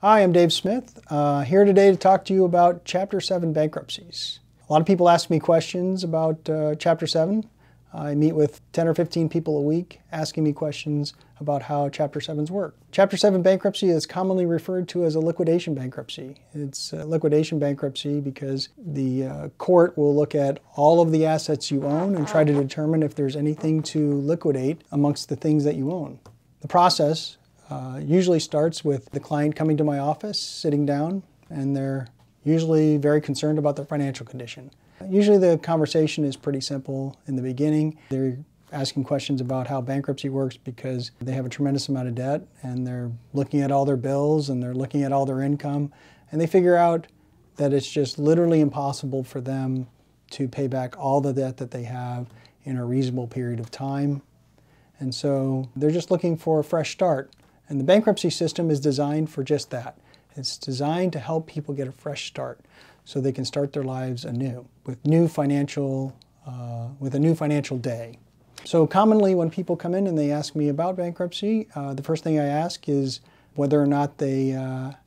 Hi, I'm Dave Smith, here today to talk to you about Chapter 7 bankruptcies. A lot of people ask me questions about Chapter 7. I meet with 10 or 15 people a week asking me questions about how Chapter 7s work. Chapter 7 bankruptcy is commonly referred to as a liquidation bankruptcy. It's a liquidation bankruptcy because the court will look at all of the assets you own and try to determine if there's anything to liquidate amongst the things that you own. The process usually starts with the client coming to my office, sitting down, and they're usually very concerned about their financial condition. Usually the conversation is pretty simple in the beginning. They're asking questions about how bankruptcy works because they have a tremendous amount of debt and they're looking at all their bills and they're looking at all their income, and they figure out that it's just literally impossible for them to pay back all the debt that they have in a reasonable period of time. And so they're just looking for a fresh start. And the bankruptcy system is designed for just that. It's designed to help people get a fresh start so they can start their lives anew with a new financial day. So commonly when people come in and they ask me about bankruptcy, the first thing I ask is whether or not they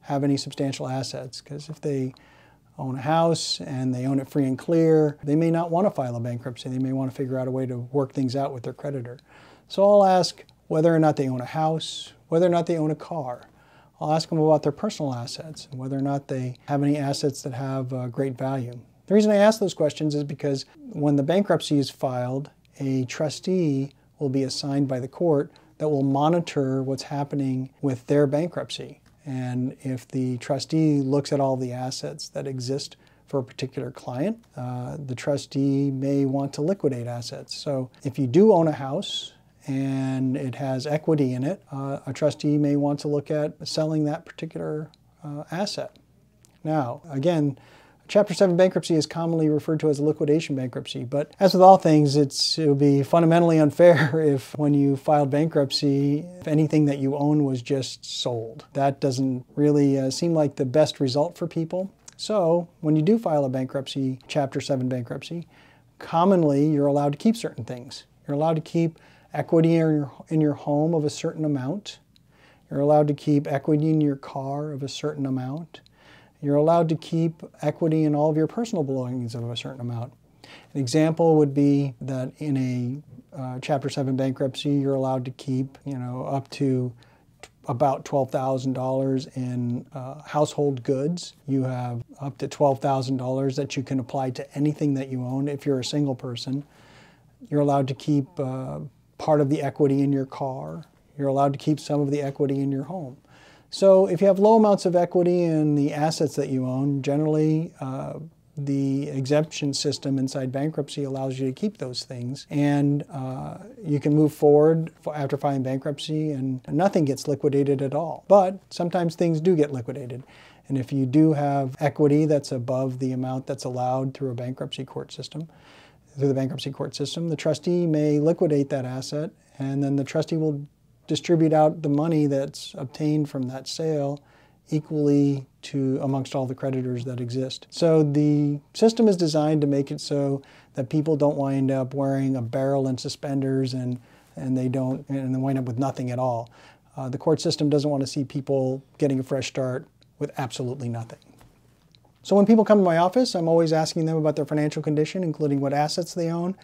have any substantial assets. Because if they own a house and they own it free and clear, they may not want to file a bankruptcy. They may want to figure out a way to work things out with their creditor. So I'll ask whether or not they own a house, whether or not they own a car. I'll ask them about their personal assets and whether or not they have any assets that have great value. The reason I ask those questions is because when the bankruptcy is filed, a trustee will be assigned by the court that will monitor what's happening with their bankruptcy. And if the trustee looks at all the assets that exist for a particular client, the trustee may want to liquidate assets. So if you do own a house and it has equity in it, a trustee may want to look at selling that particular asset. Now, again, Chapter 7 bankruptcy is commonly referred to as a liquidation bankruptcy, but as with all things, it would be fundamentally unfair if when you filed bankruptcy, if anything that you own was just sold. That doesn't really seem like the best result for people. So when you do file a bankruptcy, Chapter 7 bankruptcy, commonly you're allowed to keep certain things. You're allowed to keep equity in your home of a certain amount. You're allowed to keep equity in your car of a certain amount. You're allowed to keep equity in all of your personal belongings of a certain amount. An example would be that in a Chapter 7 bankruptcy, you're allowed to keep, up to about $12,000 in household goods. You have up to $12,000 that you can apply to anything that you own if you're a single person. You're allowed to keep part of the equity in your car. You're allowed to keep some of the equity in your home. So if you have low amounts of equity in the assets that you own, generally the exemption system inside bankruptcy allows you to keep those things, and you can move forward after filing bankruptcy and nothing gets liquidated at all. But sometimes things do get liquidated. And if you do have equity that's above the amount that's allowed through a bankruptcy court system, the trustee may liquidate that asset, and then the trustee will distribute out the money that's obtained from that sale equally amongst all the creditors that exist. So the system is designed to make it so that people don't wind up wearing a barrel and suspenders and they wind up with nothing at all. The court system doesn't want to see people getting a fresh start with absolutely nothing. So when people come to my office, I'm always asking them about their financial condition, including what assets they own,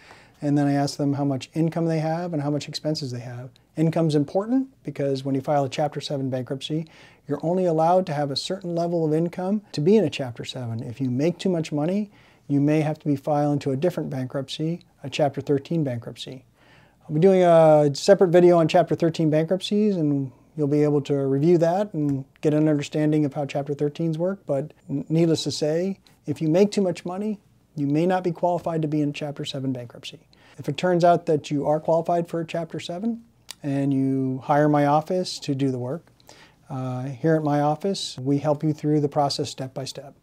and then I ask them how much income they have and how much expenses they have. Income's important because when you file a Chapter 7 bankruptcy, you're only allowed to have a certain level of income to be in a Chapter 7. If you make too much money, you may have to be filing to a different bankruptcy, a Chapter 13 bankruptcy. I'll be doing a separate video on Chapter 13 bankruptcies, and you'll be able to review that and get an understanding of how Chapter 13s work. But needless to say, if you make too much money, you may not be qualified to be in Chapter 7 bankruptcy. If it turns out that you are qualified for a Chapter 7 and you hire my office to do the work, here at my office, we help you through the process step by step.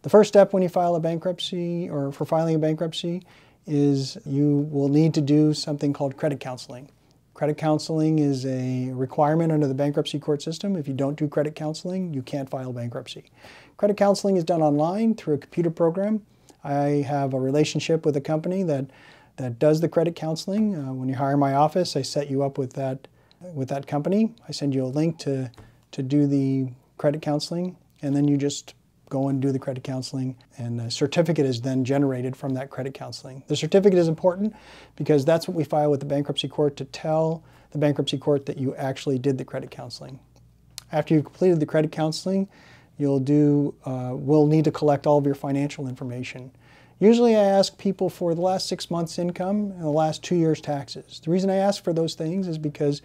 The first step when you file a bankruptcy or for filing a bankruptcy is you will need to do something called credit counseling. Credit counseling is a requirement under the bankruptcy court system. If you don't do credit counseling, you can't file bankruptcy. Credit counseling is done online through a computer program. I have a relationship with a company that does the credit counseling. When you hire my office, I set you up with that company. I send you a link to do the credit counseling, and then you just go and do the credit counseling, and a certificate is then generated from that credit counseling. The certificate is important because that's what we file with the bankruptcy court to tell the bankruptcy court that you actually did the credit counseling. After you've completed the credit counseling, we'll need to collect all of your financial information. Usually I ask people for the last 6 months' income and the last 2 years' taxes. The reason I ask for those things is because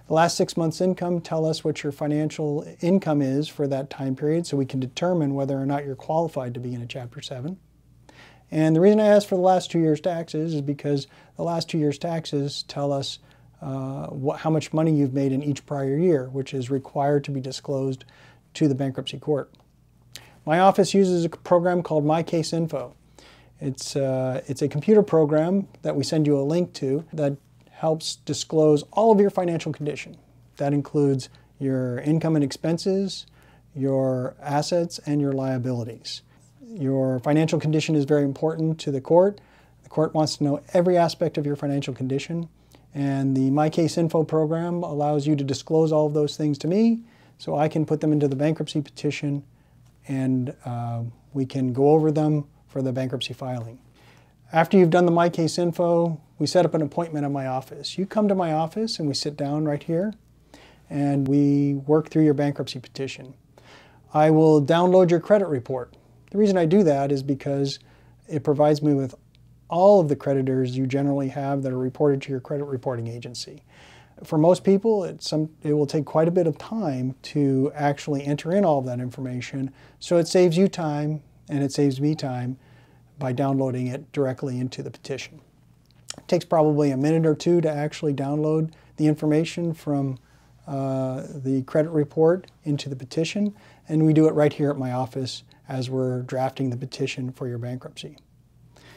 the last 6 months' income tell us what your financial income is for that time period, so we can determine whether or not you're qualified to be in a Chapter 7. And the reason I ask for the last 2 years' taxes is because the last 2 years' taxes tell us how much money you've made in each prior year, which is required to be disclosed to the bankruptcy court. My office uses a program called My Case Info. It's a computer program that we send you a link to that helps disclose all of your financial condition. That includes your income and expenses, your assets, and your liabilities. Your financial condition is very important to the court. The court wants to know every aspect of your financial condition, and the My Case Info program allows you to disclose all of those things to me so I can put them into the bankruptcy petition, and we can go over them for the bankruptcy filing. After you've done the My Case Info, we set up an appointment at my office. You come to my office and we sit down right here and we work through your bankruptcy petition. I will download your credit report. The reason I do that is because it provides me with all of the creditors you generally have that are reported to your credit reporting agency. For most people, it will take quite a bit of time to actually enter in all of that information, so it saves you time and it saves me time by downloading it directly into the petition. It takes probably a minute or two to actually download the information from the credit report into the petition, and we do it right here at my office as we're drafting the petition for your bankruptcy.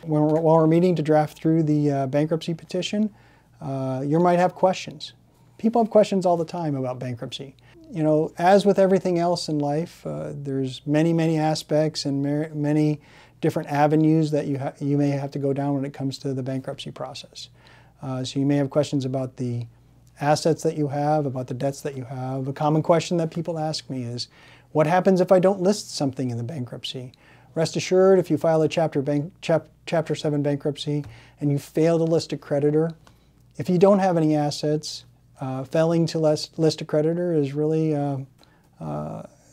While we're meeting to draft through the bankruptcy petition, you might have questions. People have questions all the time about bankruptcy. You know, as with everything else in life, there's many aspects and many different avenues that you may have to go down when it comes to the bankruptcy process. So you may have questions about the assets that you have, about the debts that you have. A common question that people ask me is, what happens if I don't list something in the bankruptcy? Rest assured, if you file a Chapter 7 bankruptcy and you fail to list a creditor, if you don't have any assets, failing to list a creditor is really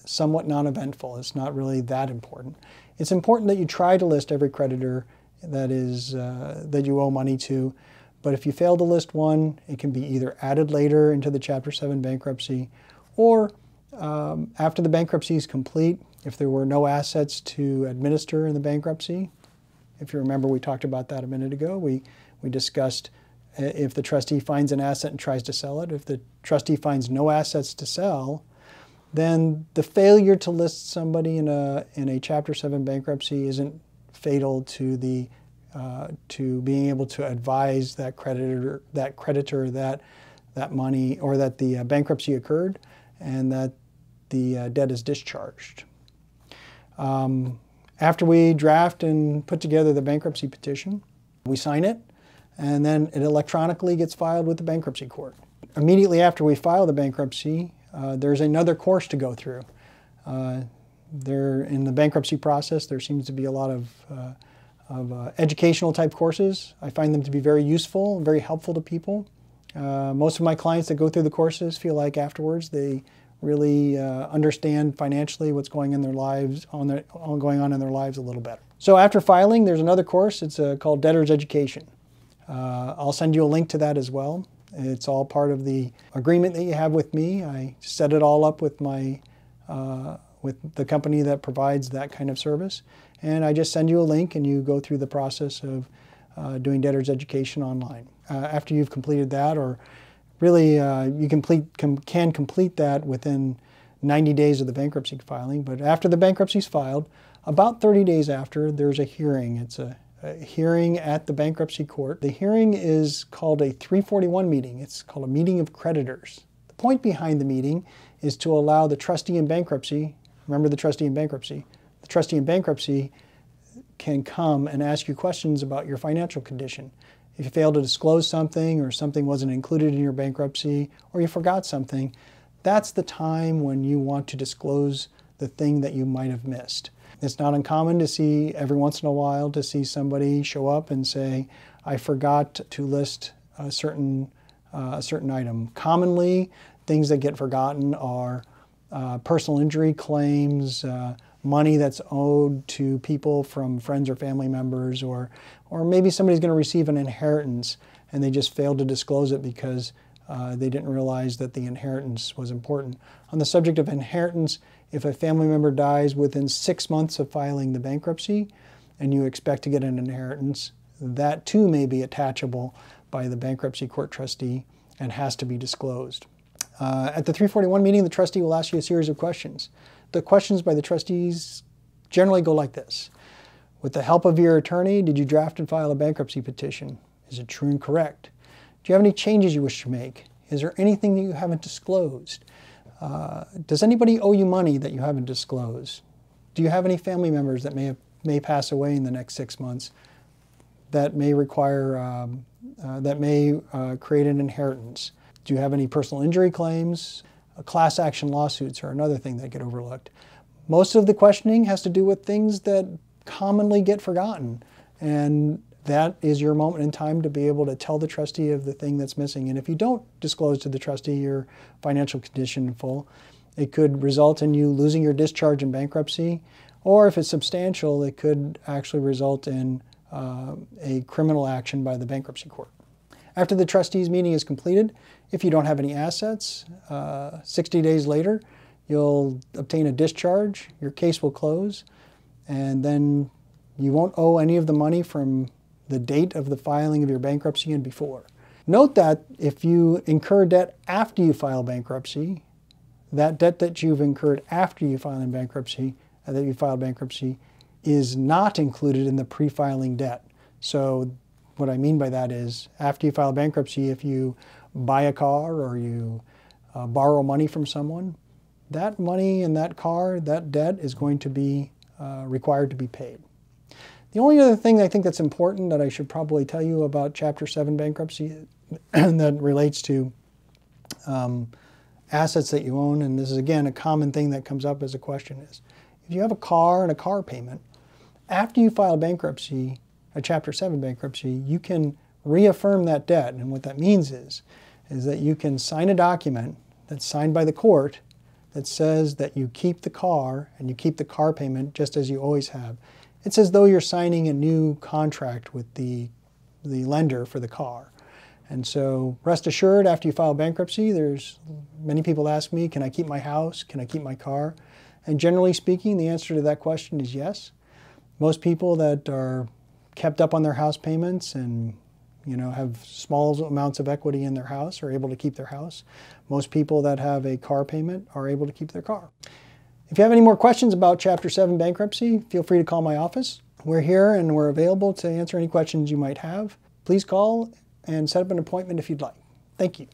somewhat non-eventful. It's not really that important. It's important that you try to list every creditor that you owe money to, but if you fail to list one, it can be either added later into the Chapter 7 bankruptcy, or after the bankruptcy is complete, if there were no assets to administer in the bankruptcy. If you remember, we talked about that a minute ago. We discussed if the trustee finds an asset and tries to sell it. If the trustee finds no assets to sell, then the failure to list somebody in a Chapter 7 bankruptcy isn't fatal to being able to advise that creditor that money, or that the bankruptcy occurred and that the debt is discharged. After we draft and put together the bankruptcy petition, we sign it, and then it electronically gets filed with the bankruptcy court. Immediately after we file the bankruptcy, there's another course to go through. In the bankruptcy process, there seems to be a lot of educational type courses. I find them to be very useful and very helpful to people. Most of my clients that go through the courses feel like afterwards they really understand financially what's going on in their lives a little better. So after filing, there's another course. It's called Debtor's Education. I'll send you a link to that as well. It's all part of the agreement that you have with me. I set it all up with with the company that provides that kind of service, and I just send you a link and you go through the process of doing debtor's education online. After you've completed that, or really you can complete that within 90 days of the bankruptcy filing, but after the bankruptcy is filed, about 30 days after, there's a hearing. It's a hearing at the bankruptcy court. The hearing is called a 341 meeting. It's called a meeting of creditors. The point behind the meeting is to allow the trustee in bankruptcy, remember the trustee in bankruptcy can come and ask you questions about your financial condition. If you fail to disclose something, or something wasn't included in your bankruptcy, or you forgot something, that's the time when you want to disclose the thing that you might have missed. It's not uncommon to see, every once in a while, to see somebody show up and say, I forgot to list a certain item. Commonly, things that get forgotten are personal injury claims, money that's owed to people from friends or family members, or maybe somebody's going to receive an inheritance and they just failed to disclose it because they didn't realize that the inheritance was important. On the subject of inheritance, if a family member dies within 6 months of filing the bankruptcy and you expect to get an inheritance, that too may be attachable by the bankruptcy court trustee and has to be disclosed. At the 341 meeting, the trustee will ask you a series of questions. The questions by the trustees generally go like this. With the help of your attorney, did you draft and file a bankruptcy petition? Is it true and correct? Do you have any changes you wish to make? Is there anything that you haven't disclosed? Does anybody owe you money that you haven't disclosed? Do you have any family members that may pass away in the next 6 months that may require, create an inheritance? Do you have any personal injury claims? Class action lawsuits are another thing that get overlooked. Most of the questioning has to do with things that commonly get forgotten, and that is your moment in time to be able to tell the trustee of the thing that's missing. And if you don't disclose to the trustee your financial condition in full, it could result in you losing your discharge in bankruptcy, or if it's substantial, it could actually result in a criminal action by the bankruptcy court. After the trustees meeting is completed, if you don't have any assets, 60 days later, you'll obtain a discharge, your case will close, and then you won't owe any of the money from the date of the filing of your bankruptcy and before. Note that if you incur debt after you file bankruptcy, that debt that you've incurred after you file bankruptcy, is not included in the pre-filing debt. So what I mean by that is, after you file bankruptcy, if you buy a car or you borrow money from someone, that money and that car, that debt is going to be required to be paid. The only other thing I think that's important that I should probably tell you about Chapter 7 bankruptcy that relates to assets that you own, and this is again a common thing that comes up as a question, is if you have a car and a car payment, after you file bankruptcy, a Chapter 7 bankruptcy, you can reaffirm that debt. And what that means is that you can sign a document that's signed by the court that says that you keep the car and you keep the car payment just as you always have. It's as though you're signing a new contract with the lender for the car. And so rest assured, after you file bankruptcy, there's many people ask me, can I keep my house? Can I keep my car? And generally speaking, the answer to that question is yes. Most people that are kept up on their house payments and have small amounts of equity in their house are able to keep their house. Most people that have a car payment are able to keep their car. If you have any more questions about Chapter 7 bankruptcy, feel free to call my office. We're here and we're available to answer any questions you might have. Please call and set up an appointment if you'd like. Thank you.